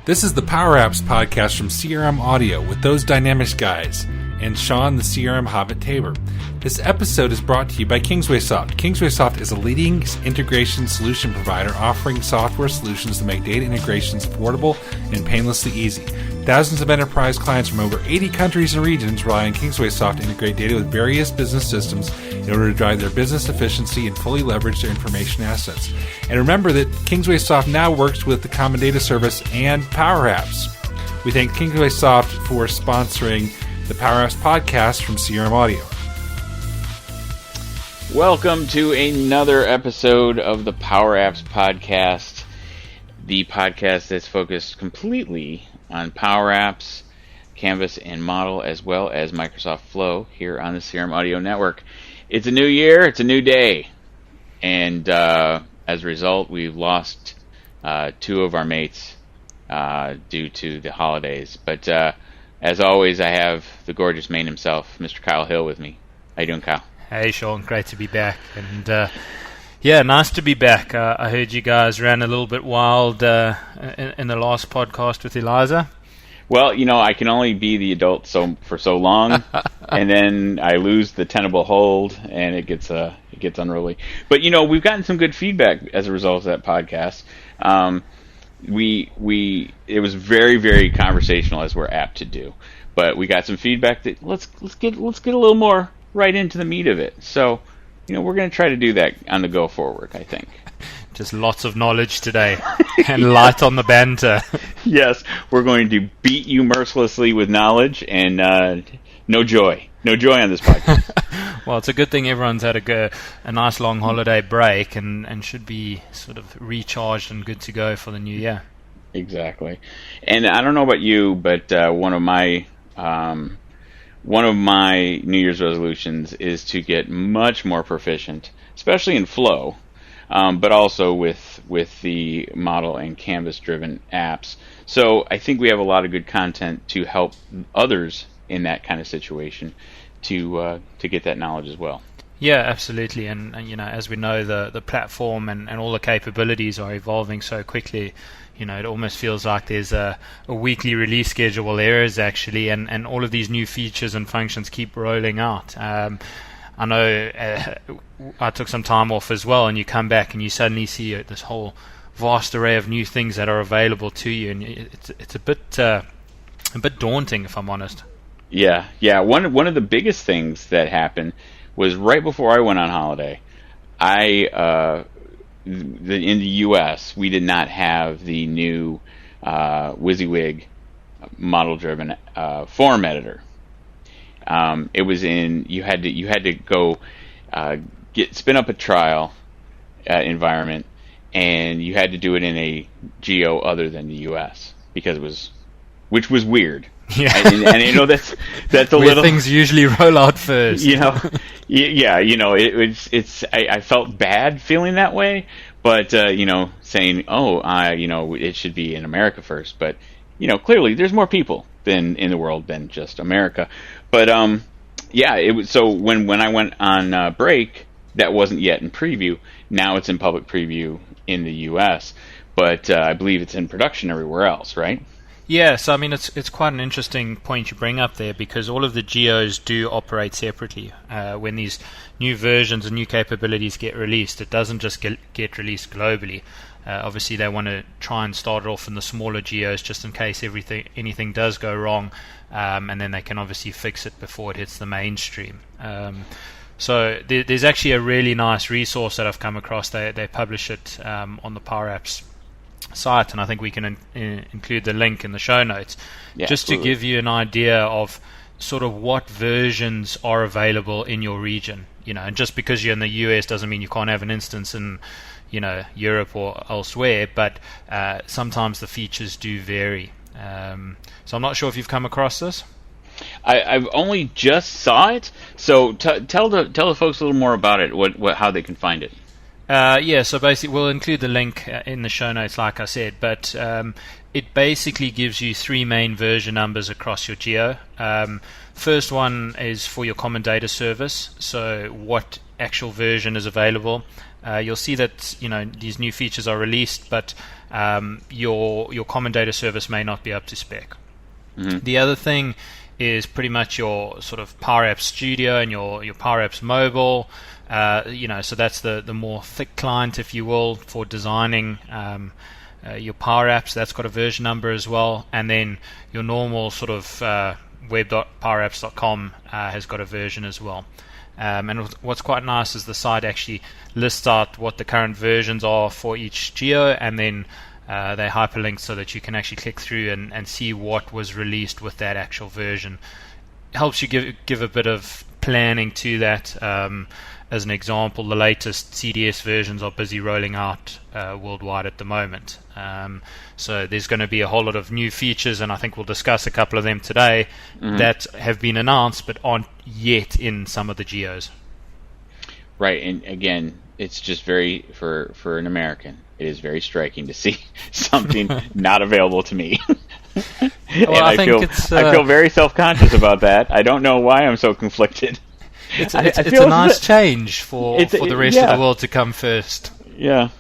This is the PowerApps podcast from CRM Audio with those Dynamics guys and Shawn, the CRM Hobbit Tabor. This episode is brought to you by KingswaySoft. KingswaySoft is a leading integration solution provider offering software solutions to make data integrations affordable and painlessly easy. Thousands of enterprise clients from over 80 countries and regions rely on KingswaySoft to integrate data with various business systems in order to drive their business efficiency and fully leverage their information assets. And remember that KingswaySoft now works with the Common Data Service and PowerApps. We thank KingswaySoft for sponsoring the PowerApps podcast from CRM Audio. Welcome to another episode of the PowerApps podcast, the podcast that's focused completely on Power Apps, Canvas, and Model, as well as Microsoft Flow here on the CRM Audio Network. It's a new year, it's a new day, and as a result, we've lost two of our mates due to the holidays. But as always, I have the gorgeous man himself, Mr. Kyle Hill, with me. How you doing, Kyle? Hey, Shawn, great to be back. And yeah, nice to be back. I heard you guys ran a little bit wild in the last podcast with Eliza. Well, you know, I can only be the adult for so long, and then I lose the tenable hold, and it gets unruly. But you know, we've gotten some good feedback as a result of that podcast. It was very, very conversational, as we're apt to do. But we got some feedback that let's get a little more right into the meat of it. So, you know, we're going to try to do that on the go forward, I think. Just lots of knowledge today and light on the banter. Yes, we're going to beat you mercilessly with knowledge and no joy. No joy on this podcast. Well, it's a good thing everyone's had a nice long holiday break and should be sort of recharged and good to go for the new year. Exactly. And I don't know about you, but one of my New Year's resolutions is to get much more proficient, especially in Flow, but also with the model and Canvas-driven apps. So I think we have a lot of good content to help others in that kind of situation to get that knowledge as well. Yeah, absolutely. And you know, as we know, the platform and all the capabilities are evolving so quickly. You know, it almost feels like there's a weekly release schedule. Well, there is actually, and all of these new features and functions keep rolling out. I know I took some time off as well, and you come back and you suddenly see this whole vast array of new things that are available to you, and it's a bit daunting, if I'm honest. Yeah. One of the biggest things that happened was right before I went on holiday. In the U.S., we did not have the new WYSIWYG model-driven form editor. It was you had to go spin up a trial environment, and you had to do it in a geo other than the U.S. which was weird. Yeah, and you know that's a where little things usually roll out first. You know, yeah, you know I felt bad feeling that way, but you know, saying you know, it should be in America first, but you know, clearly there's more people in the world than just America. But yeah, it was so when I went on break, that wasn't yet in preview. Now it's in public preview in the U.S., but I believe it's in production everywhere else, right? Yeah, so I mean, it's quite an interesting point you bring up there, because all of the geos do operate separately. When these new versions and new capabilities get released, it doesn't just get released globally. Obviously, they want to try and start it off in the smaller geos just in case anything does go wrong, and then they can obviously fix it before it hits the mainstream. So there's actually a really nice resource that I've come across. They publish it on the PowerApps site, and I think we can include the link in the show notes, yeah, just absolutely. to give you an idea of sort of what versions are available in your region. You know, and just because you're in the US doesn't mean you can't have an instance in, you know, Europe or elsewhere, but sometimes the features do vary. So I'm not sure if you've come across this. I've only just saw it, so tell the folks a little more about it, how they can find it. Yeah, so basically we'll include the link in the show notes, like I said, but it basically gives you three main version numbers across your geo. First one is for your common data service, so what actual version is available. you'll see that these new features are released, but your common data service may not be up to spec. Mm-hmm. The other thing is pretty much your sort of PowerApps Studio and your PowerApps Mobile. So that's the more thick client, if you will, for designing your PowerApps. That's got a version number as well, and then your normal sort of web.powerapps.com has got a version as well. And what's quite nice is the site actually lists out what the current versions are for each geo, and then they hyperlink so that you can actually click through and see what was released with that actual version. Helps you give a bit of planning to that. As an example, the latest CDS versions are busy rolling out worldwide at the moment. So there's going to be a whole lot of new features, and I think we'll discuss a couple of them today that have been announced but aren't yet in some of the geos. Right, and again, it's just very, for an American, it is very striking to see something not available to me. Well, I feel very self-conscious about that. I don't know why I'm so conflicted. It's a nice change for the rest of the world to come first. Yeah,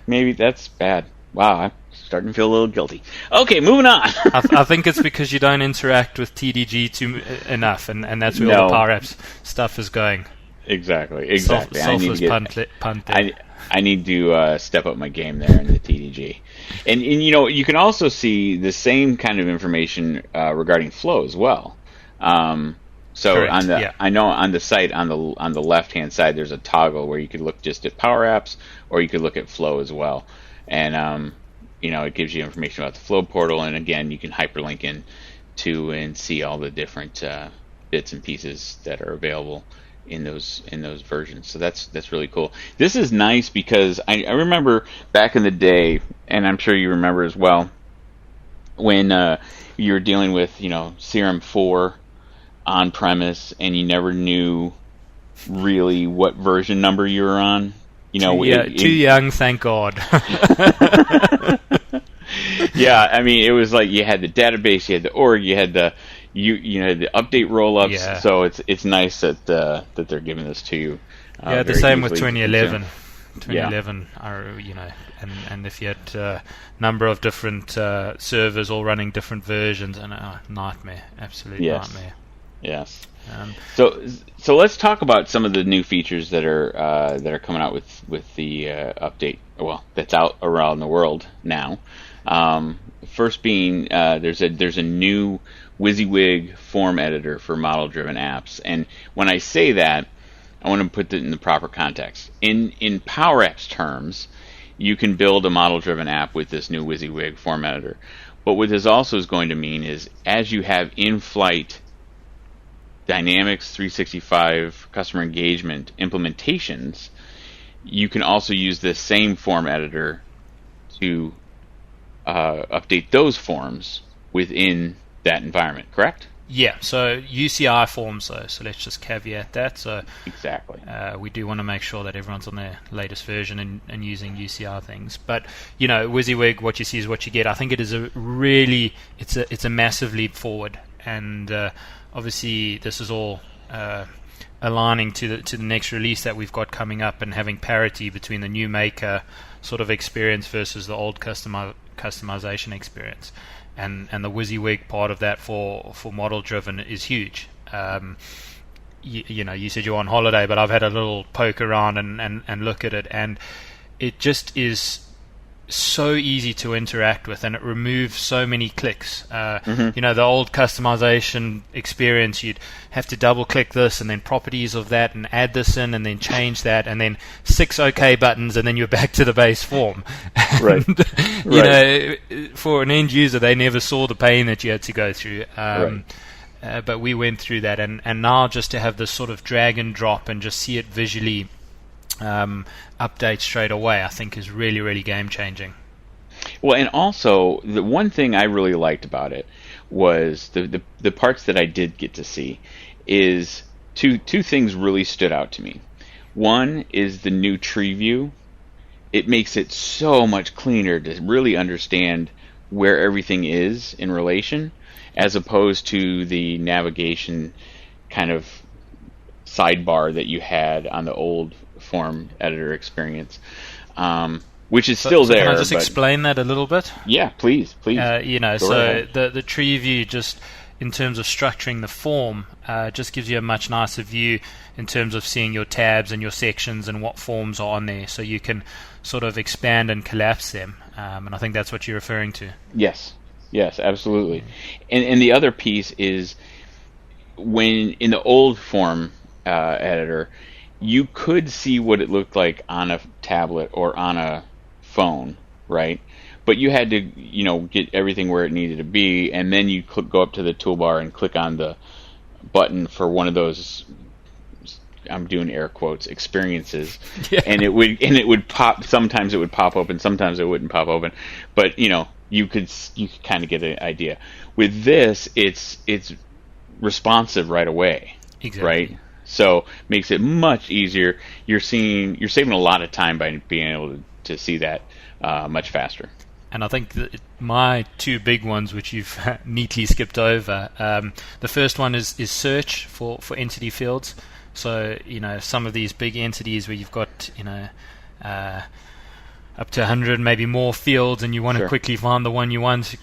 maybe that's bad. Wow, I'm starting to feel a little guilty. Okay, moving on. I think it's because you don't interact with TDG enough, and that's where all the PowerApps stuff is going. Exactly. Selfless punt there. I need to step up my game there in the TDG. And you can also see the same kind of information regarding Flow as well. So correct, I know on the site on the left hand side there's a toggle where you could look just at PowerApps, or you could look at Flow as well, and it gives you information about the Flow portal, and again you can hyperlink in to and see all the different bits and pieces that are available in those versions. So that's really cool. This is nice because I remember back in the day, and I'm sure you remember as well, when you were dealing with CRM 4 on premise, and you never knew really what version number you were on. Too young, thank God. Yeah, I mean, it was like you had the database, you had the org, you had the the update rollups. Yeah. So it's nice that they're giving this to you. The same with 2011. 2011, and if you had a number of different servers all running different versions, and nightmare, absolute nightmare. Yes. So let's talk about some of the new features that are coming out with the update. Well, that's out around the world now. First being there's a new WYSIWYG form editor for model-driven apps, and when I say that, I want to put it in the proper context. In PowerApps terms, you can build a model-driven app with this new WYSIWYG form editor. But what this also is going to mean is, as you have in-flight Dynamics 365 customer engagement implementations, you can also use this same form editor to update those forms within that environment, correct? Yeah, so UCI forms though, so let's just caveat that. So exactly, we do want to make sure that everyone's on their latest version and using UCI things. But WYSIWYG, what you see is what you get. I think it is it's a massive leap forward, and obviously this is all aligning to the next release that we've got coming up, and having parity between the new maker sort of experience versus the old customization experience. And the WYSIWYG part of that for model driven is huge. You said you're on holiday, but I've had a little poke around and look at it, and it just is so easy to interact with, and it removes so many clicks. The old customization experience, you'd have to double click this and then properties of that and add this in and then change that and then 6 OK buttons and then you're back to the base form. Right. For an end user, they never saw the pain that you had to go through. But we went through that, and now just to have this sort of drag and drop and just see it visually update straight away, I think is really, really game changing. Well, and also the one thing I really liked about it was the parts that I did get to see is two things really stood out to me. One is the new tree view. It makes it so much cleaner to really understand where everything is in relation, as opposed to the navigation kind of sidebar that you had on the old form editor experience, which is still there. Can I just explain that a little bit? Yeah, please. The tree view, just in terms of structuring the form, just gives you a much nicer view in terms of seeing your tabs and your sections and what forms are on there, so you can sort of expand and collapse them. And I think that's what you're referring to. Yes, absolutely. And the other piece is, when in the old form editor, you could see what it looked like on a tablet or on a phone, right? But you had to, get everything where it needed to be, and then you go up to the toolbar and click on the button for one of those, I'm doing air quotes, experiences, and it would pop. Sometimes it would pop open, sometimes it wouldn't pop open, but you could kind of get an idea. With this, it's responsive right away, exactly. Right? So makes it much easier. You're saving a lot of time by being able to see that much faster. And I think my two big ones, which you've neatly skipped over, the first one is search for entity fields. So, some of these big entities where you've got, up to 100, maybe more fields, and you want to quickly find the one you want,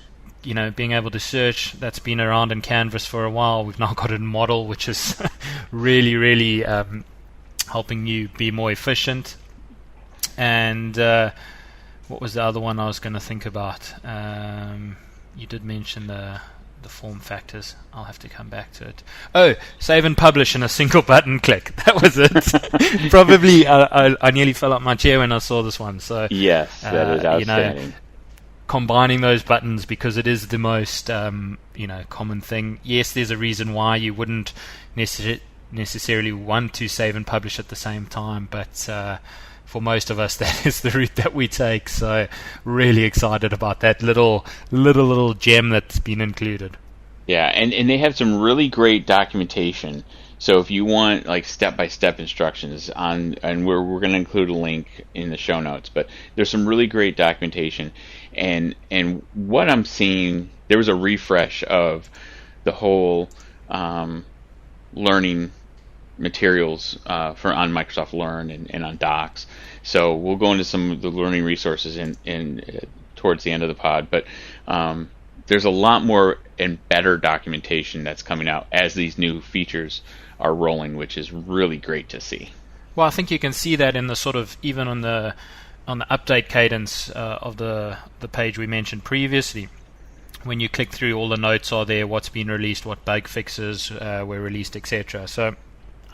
being able to search, that's been around in Canvas for a while. We've now got a model, which is really, really helping you be more efficient. And what was the other one I was going to think about? You did mention the form factors. I'll have to come back to it. Oh, save and publish in a single button click. That was it. Probably I nearly fell out my chair when I saw this one. So yes, that is outstanding. Combining those buttons, because it is the most common thing. Yes, there's a reason why you wouldn't necessarily want to save and publish at the same time, but for most of us, that is the route that we take. So really excited about that little gem that's been included. Yeah, and they have some really great documentation. So if you want like step-by-step instructions and we're going to include a link in the show notes, but there's some really great documentation. And what I'm seeing, there was a refresh of the whole learning materials on Microsoft Learn and on Docs. So we'll go into some of the learning resources in towards the end of the pod, but there's a lot more and better documentation that's coming out as these new features are rolling, which is really great to see. Well, I think you can see that in the sort of, even on the update cadence of the page we mentioned previously. When you click through, all the notes are there, what's been released, what bug fixes were released, etc. So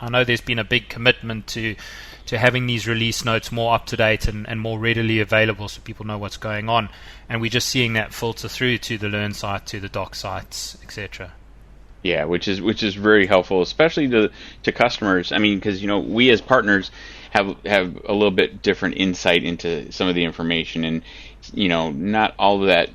I know there's been a big commitment to having these release notes more up to date and more readily available, so people know what's going on. And we're just seeing that filter through to the Learn site, to the Doc sites, etc. Yeah, which is very helpful, especially to customers. I mean, because we as partners have a little bit different insight into some of the information, and not all of that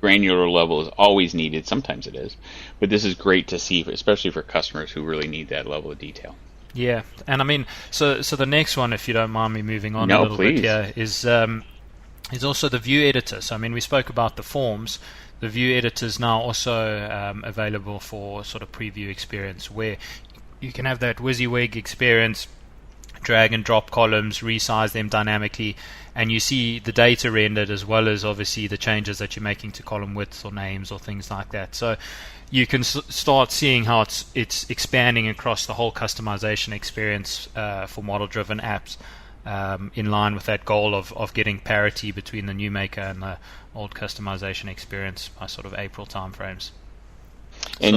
granular level is always needed. Sometimes it is, but this is great to see, especially for customers who really need that level of detail. Yeah, and I mean, so the next one, if you don't mind me moving on a little please. bit here, is also the view editor. So I mean, we spoke about the forms. The view editor is now also available for sort of preview experience, where you can have that WYSIWYG experience, drag and drop columns, resize them dynamically, and you see the data rendered, as well as obviously the changes that you're making to column width or names or things like that. So you can start seeing how it's expanding across the whole customization experience for model-driven apps, in line with that goal of getting parity between the new maker and the old customization experience by sort of April timeframes. And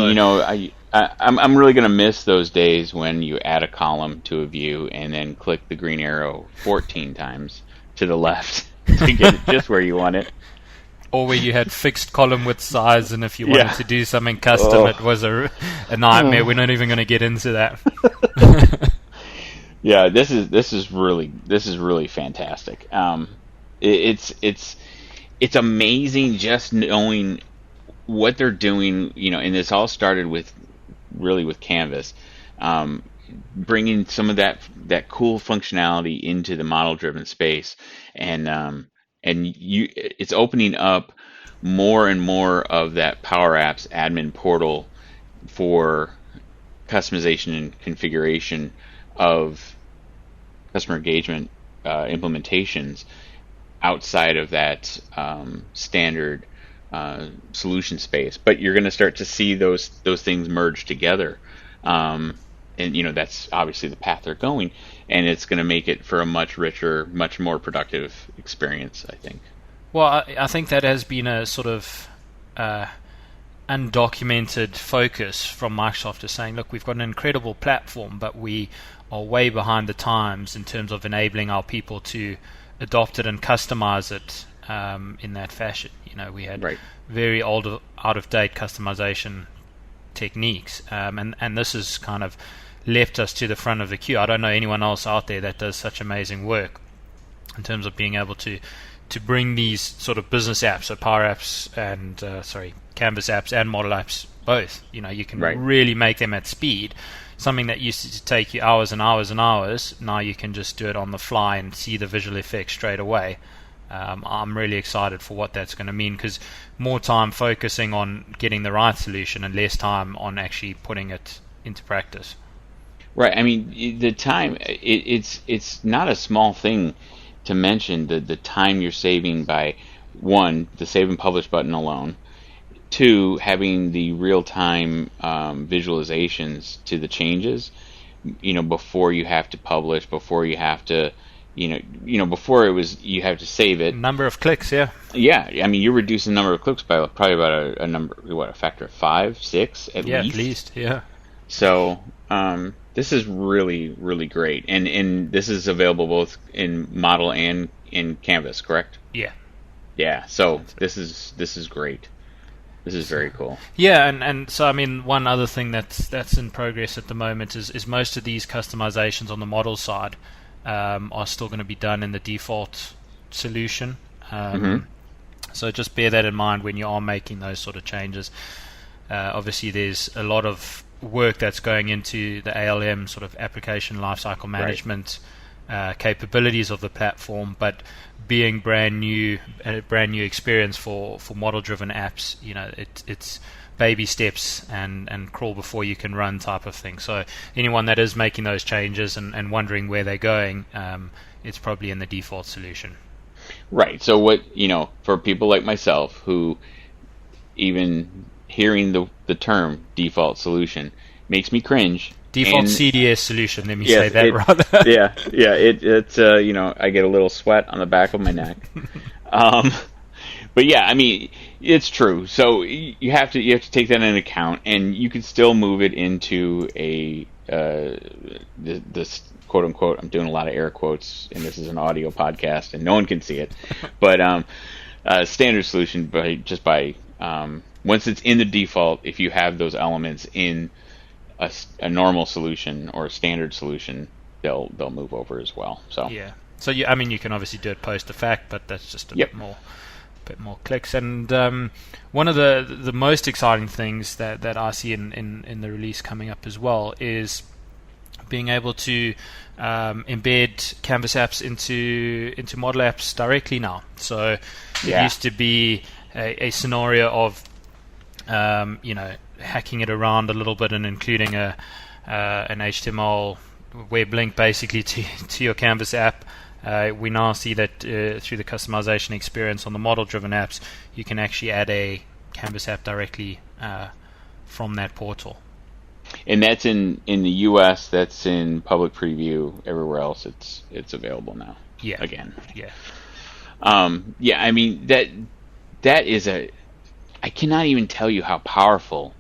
I'm really going to miss those days when you add a column to a view and then click the green arrow 14 times to the left to get it just where you want it. Or where you had fixed column width size, and if you wanted to do something custom, it was a nightmare. We're not even going to get into that. Yeah, this is really fantastic. It's amazing just knowing what they're doing, and this all started with Canvas, bringing some of that cool functionality into the model-driven space, and it's opening up more and more of that PowerApps admin portal for customization and configuration of customer engagement implementations outside of that standard solution space. But you're going to start to see those things merge together, and that's obviously the path they're going, and it's going to make it for a much richer, much more productive experience, I think. Well, I think that has been a sort of undocumented focus from Microsoft, is saying, look, we've got an incredible platform, but we are way behind the times in terms of enabling our people to adopt it and customize it in that fashion. We had very old, out-of-date customization techniques, and this has kind of left us to the front of the queue. I don't know anyone else out there that does such amazing work in terms of being able to bring these sort of business apps, so PowerApps and Canvas apps and model apps both. You can really make them at speed. Something that used to take you hours and hours and hours, now you can just do it on the fly and see the visual effects straight away. I'm really excited for what that's going to mean, because more time focusing on getting the right solution and less time on actually putting it into practice. Right. I mean, the time, it's not a small thing to mention the time you're saving by, one, the save and publish button alone, two, having the real-time visualizations to the changes, before you have to publish, before you have to, before it was you have to save it. Number of clicks, yeah. Yeah, I mean, you're reducing the number of clicks by probably about a factor of 5, 6 at least. Yeah, at least, yeah. So this is really, really great, and this is available both in Model and in Canvas, correct? Yeah. Yeah. So this is great. This is very cool. Yeah, and so I mean, one other thing that's in progress at the moment is most of these customizations on the model side are still going to be done in the default solution. So just bear that in mind when you are making those sort of changes. Obviously, there's a lot of work that's going into the ALM sort of application lifecycle management capabilities of the platform, but being a brand new experience for model-driven apps, it's baby steps and crawl before you can run type of thing. So anyone that is making those changes and wondering where they're going, it's probably in the default solution. Right. So what, for people like myself who even hearing the term default solution makes me cringe. Default CDS solution, let me say that rather. It's I get a little sweat on the back of my neck. But yeah, I mean, it's true. So you have to take that into account, and you can still move it into this quote unquote. I'm doing a lot of air quotes, and this is an audio podcast, and no one can see it. But standard solution by once it's in the default, if you have those elements in a normal solution or a standard solution, they'll move over as well. So yeah. So you can obviously do it post the fact, but that's just a bit more clicks. And one of the most exciting things that I see in the release coming up as well is being able to embed Canvas apps into model apps directly now. So it used to be a scenario of hacking it around a little bit and including an HTML web link basically to your Canvas app. We now see that through the customization experience on the model-driven apps, you can actually add a Canvas app directly from that portal. And that's in the US. That's in public preview. Everywhere else, it's available now. Yeah. Again. Yeah. I mean that is I cannot even tell you how powerful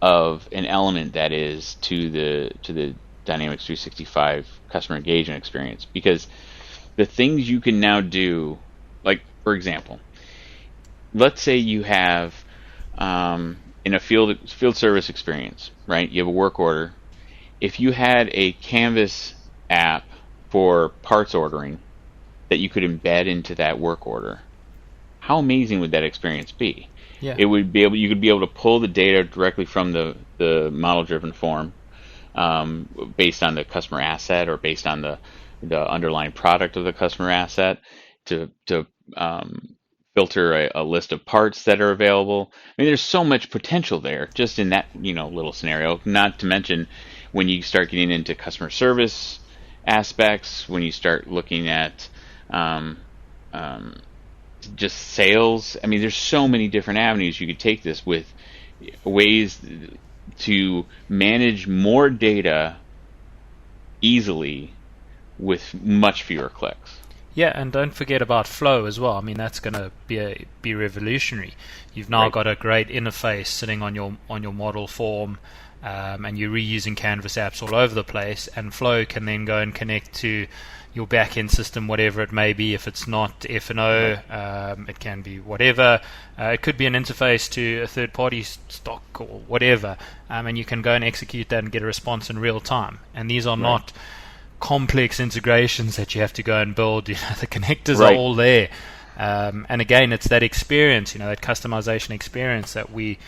of an element that is to the Dynamics 365 customer engagement experience, because the things you can now do, like for example, let's say you have in a field service experience, right? You have a work order. If you had a Canvas app for parts ordering that you could embed into that work order, how amazing would that experience be? Yeah. You could be able to pull the data directly from the model-driven form, based on the customer asset or based on the underlying product of the customer asset, to filter a list of parts that are available. I mean, there's so much potential there just in that little scenario. Not to mention when you start getting into customer service aspects, when you start looking at just sales. I mean, there's so many different avenues you could take this with, ways to manage more data easily with much fewer clicks. Yeah, and don't forget about Flow as well. I mean, that's going to be revolutionary. You've now got a great interface sitting on your model form, and you're reusing Canvas apps all over the place. And Flow can then go and connect to your back-end system, whatever it may be. If it's not F&O, it can be whatever. It could be an interface to a third-party stock or whatever, and you can go and execute that and get a response in real time. And these are not complex integrations that you have to go and build. The connectors are all there, and again, it's that experience, that customization experience that we've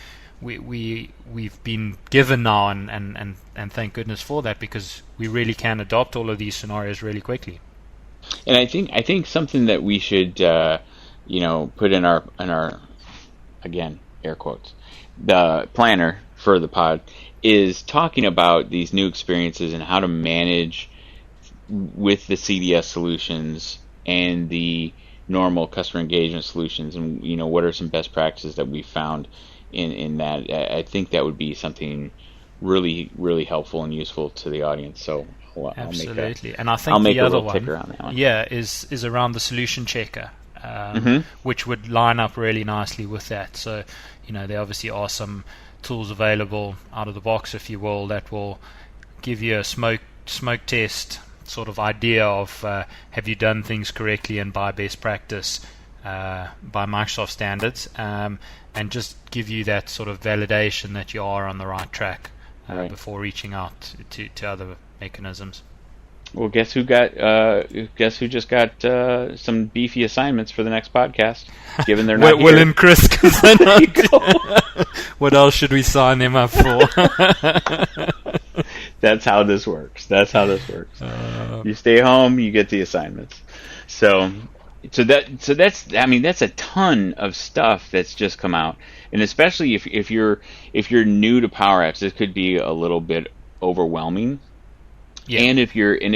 been given now, and thank goodness for that, because we really can adopt all of these scenarios really quickly. And I think something that we should put in our again, air quotes, the planner for the pod, is talking about these new experiences and how to manage with the CDS solutions and the normal customer engagement solutions, and what are some best practices that we found in that. I think that would be something really, really helpful and useful to the audience. So absolutely, and I think the other one, is around the solution checker, which would line up really nicely with that. So there obviously are some tools available out of the box, if you will, that will give you a smoke test sort of idea of have you done things correctly and by best practice, by Microsoft standards, and just give you that sort of validation that you are on the right track before reaching out to other mechanisms. Well, guess who just got some beefy assignments for the next podcast, given they're not Will and Chris, what else should we sign them up for? That's how this works. You stay home, you get the assignments. So that's a ton of stuff that's just come out, and especially if you're new to Power Apps, this could be a little bit overwhelming. Yeah. And if you're I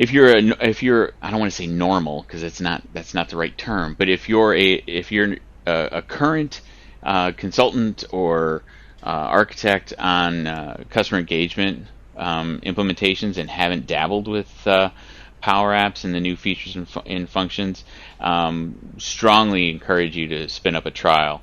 don't want to say normal, because that's not the right term, but if you're a current consultant or architect on customer engagement implementations and haven't dabbled with Power Apps and the new features and functions, strongly encourage you to spin up a trial.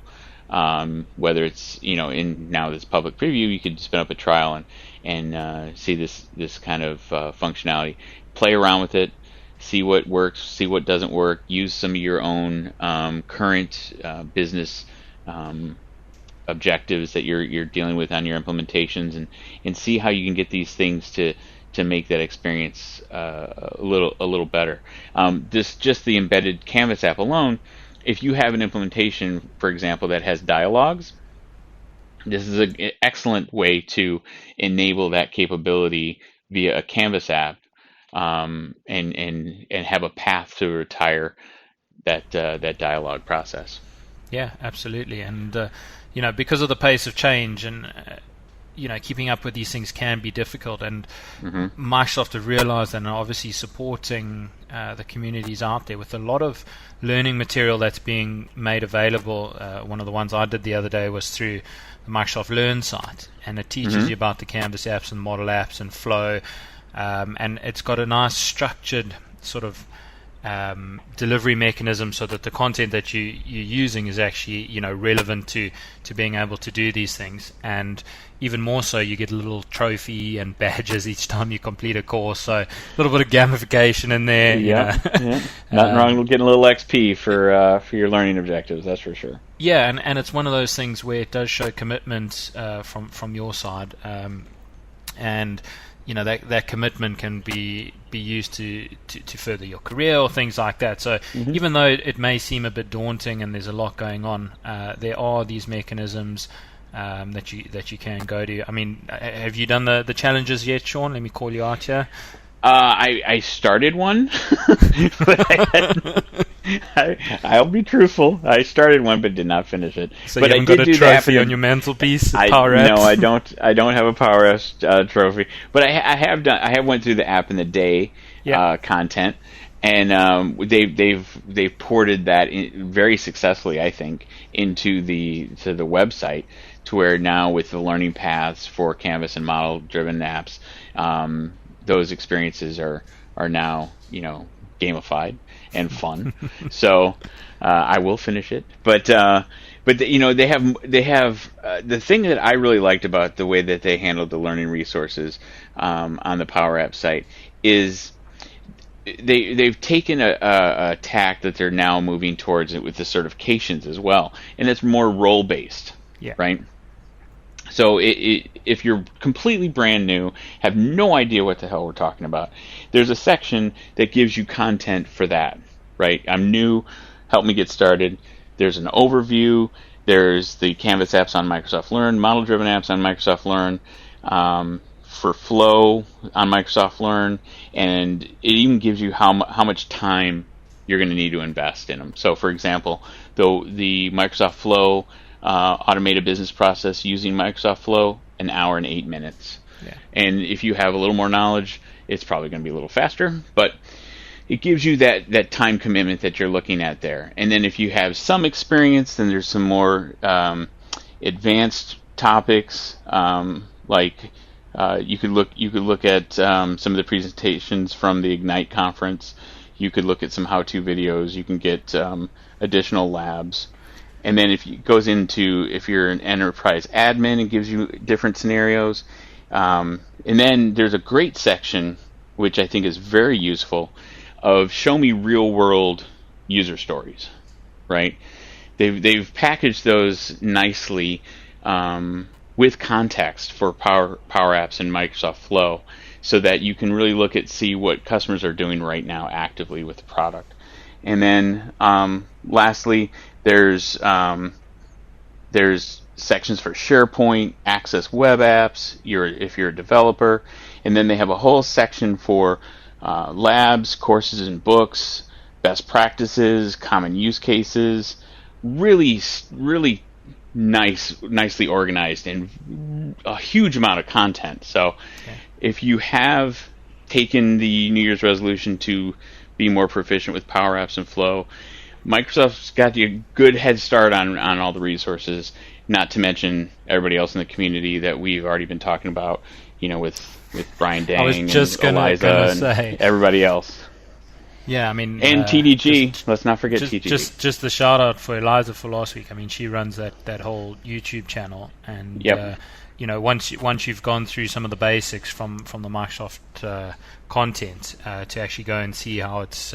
Whether it's in now this public preview, you could spin up a trial and see this kind of functionality, play around with it, see what works, see what doesn't work, use some of your own current business objectives that you're dealing with on your implementations, and see how you can get these things to make that experience a little better. Just the embedded Canvas app alone, if you have an implementation, for example, that has dialogues, this is an excellent way to enable that capability via a Canvas app, and have a path to retire that dialogue process. Yeah, absolutely. And because of the pace of change, and keeping up with these things can be difficult, and Microsoft have realized and are obviously supporting the communities out there with a lot of learning material that's being made available. One of the ones I did the other day was through the Microsoft Learn site, and it teaches you about the Canvas apps and model apps and Flow, and it's got a nice structured sort of delivery mechanism, so that the content that you're using is actually relevant to being able to do these things. And even more so, you get a little trophy and badges each time you complete a course, so a little bit of gamification in there. Yeah. Nothing wrong with getting a little XP for your learning objectives, that's for sure. Yeah, and it's one of those things where it does show commitment from your side, and that commitment can be used to further your career or things like that. So even though it may seem a bit daunting and there's a lot going on, there are these mechanisms that you can go to. I mean, have you done the challenges yet, Shawn? Let me call you out here. I started one, but I'll be truthful. I started one, but did not finish it. So but you haven't got a trophy on your mantelpiece? Power Apps? No, I don't. I don't have a Power Apps trophy. But I have went through the app in the day content, and they've ported that very successfully, I think, into the website, to where now with the learning paths for Canvas and model-driven apps, those experiences are now gamified and fun. So I will finish it, but they have the thing that I really liked about the way that they handled the learning resources on the Power Apps site is they've taken a tack that they're now moving towards it with the certifications as well, and it's more role based, right? So if you're completely brand new, have no idea what the hell we're talking about, there's a section that gives you content for that, right? I'm new, help me get started. There's an overview. There's the Canvas apps on Microsoft Learn, model-driven apps on Microsoft Learn, for Flow on Microsoft Learn, and it even gives you how much time you're going to need to invest in them. So, for example, the Microsoft Flow automated business process using Microsoft Flow, 1 hour and 8 minutes. Yeah. And if you have a little more knowledge, it's probably going to be a little faster, but it gives you that time commitment that you're looking at there. And then if you have some experience, then there's some more advanced topics, like you could look at some of the presentations from the Ignite conference. You could look at some how-to videos. You can get additional labs. And then if you're an enterprise admin, it gives you different scenarios. And then there's a great section, which I think is very useful, of show me real world user stories, right? They've packaged those nicely with context for Power Apps and Microsoft Flow, so that you can really see what customers are doing right now actively with the product. And then lastly, there's sections for SharePoint, Access Web Apps, if you're a developer, and then they have a whole section for labs, courses and books, best practices, common use cases. Really, really nicely organized, and a huge amount of content. So if you have taken the New Year's resolution to be more proficient with Power Apps and Flow, Microsoft's got you a good head start on all the resources, not to mention everybody else in the community that we've already been talking about, with Brian Dang and Eliza and everybody else. Yeah, I mean... And TDG. Let's not forget TDG. Just the shout-out for Eliza for last week. I mean, she runs that whole YouTube channel. And, once you've gone through some of the basics from the Microsoft content, to actually go and see how it's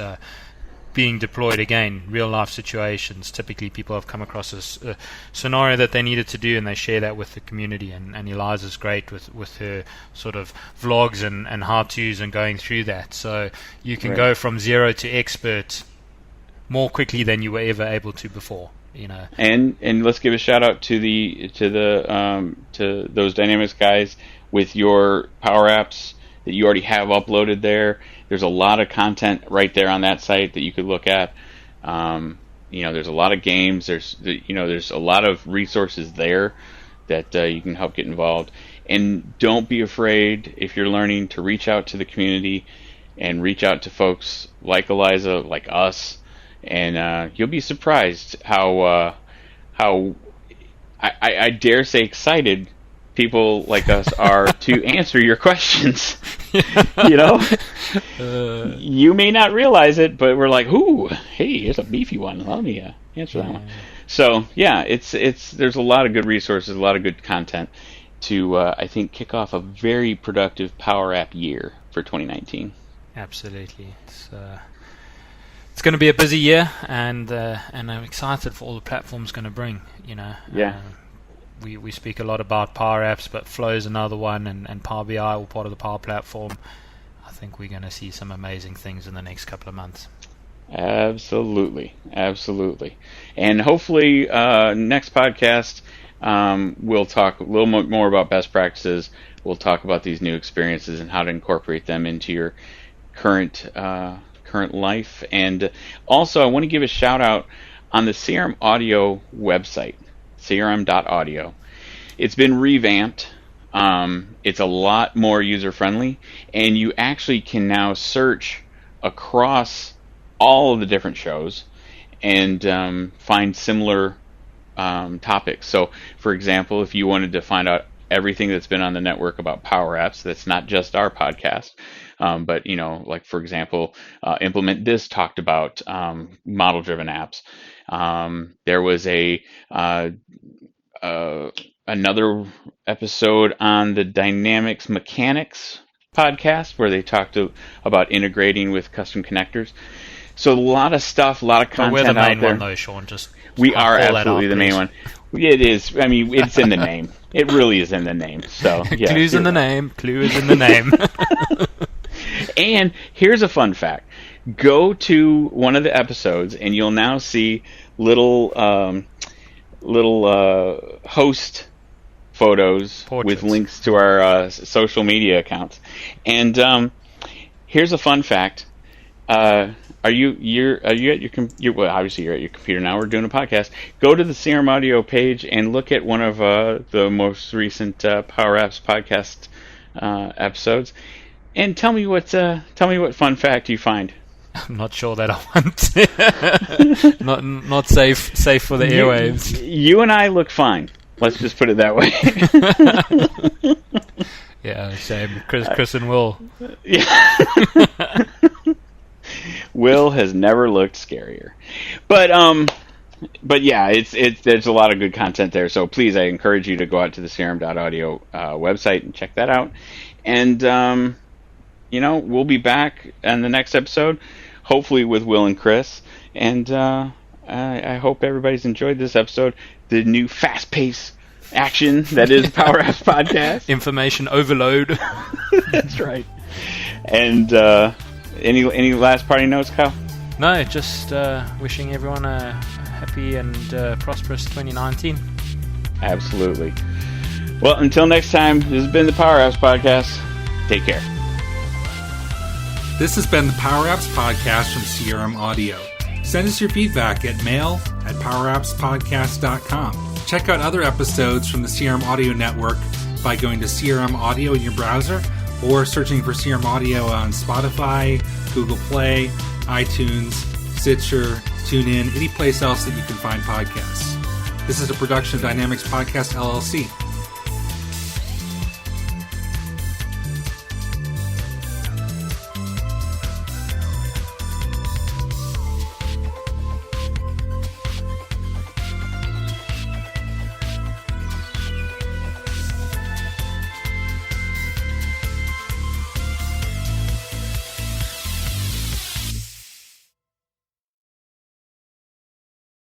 being deployed, again, real-life situations. Typically, people have come across a scenario that they needed to do, and they share that with the community. And Eliza's great with her sort of vlogs and how-tos and going through that. So you can go from zero to expert more quickly than you were ever able to before. And let's give a shout-out to those Dynamics guys with your Power Apps that you already have uploaded there. There's a lot of content right there on that site that you could look at. There's a lot of games. There's a lot of resources there that you can help get involved. And don't be afraid, if you're learning, to reach out to the community and reach out to folks like Eliza, like us, and you'll be surprised how I dare say excited people like us are to answer your questions. You may not realize it, but we're like, ooh, hey, here's a beefy one. Let me answer that one. So there's a lot of good resources, a lot of good content to I think kick off a very productive Power App year for 2019. Absolutely. It's going to be a busy year, and I'm excited for all the platforms going to bring. We speak a lot about Power Apps, but Flow is another one, and Power BI, all part of the Power Platform. I think we're going to see some amazing things in the next couple of months. Absolutely. And hopefully next podcast we'll talk a little more about best practices. We'll talk about these new experiences and how to incorporate them into your current current life. And also, I want to give a shout out on the CRM Audio website, crm.audio. It's been revamped. It's a lot more user-friendly, and you actually can now search across all of the different shows and find similar topics. So, for example, if you wanted to find out everything that's been on the network about Power Apps, that's not just our podcast, but, like, for example, Implement This talked about model-driven apps. There was another episode on the Dynamics Mechanics podcast where they talked about integrating with custom connectors. So a lot of stuff, a lot of content we're the main out there. one, though, Sean. We are absolutely the main one. It is. I mean, it's in the name. It really is in the name. So yeah, Clue's in the name. Clue is in the name. And here's a fun fact. Go to one of the episodes, and you'll now see little host photos Portraits. with links to our social media accounts. And here's a fun fact. Are you at your well, obviously you're at your computer now. We're doing a podcast. Go to the CRM Audio page and look at one of the most recent Power Apps podcast episodes, and tell me what fun fact you find. I'm not sure that I want. not safe for the airwaves. You and I look fine. Let's just put it that way. Yeah, same. Chris and Will. Yeah. Will has never looked scarier, but yeah, it's there's a lot of good content there. So please, I encourage you to go out to the crm.audio website and check that out. And we'll be back on the next episode, hopefully with Will and Chris. And I hope everybody's enjoyed this episode. The new fast-paced action that is Power Apps Podcast. Information overload. That's right. And any last parting notes, Kyle? No, just wishing everyone a happy and prosperous 2019. Absolutely. Well, until next time, this has been the Power Apps Podcast. Take care. This has been the Power Apps Podcast from CRM Audio. Send us your feedback at mail@powerappspodcast.com. Check out other episodes from the CRM Audio Network by going to CRM Audio in your browser or searching for CRM Audio on Spotify, Google Play, iTunes, Stitcher, TuneIn, any place else that you can find podcasts. This is a production of Dynamics Podcast LLC.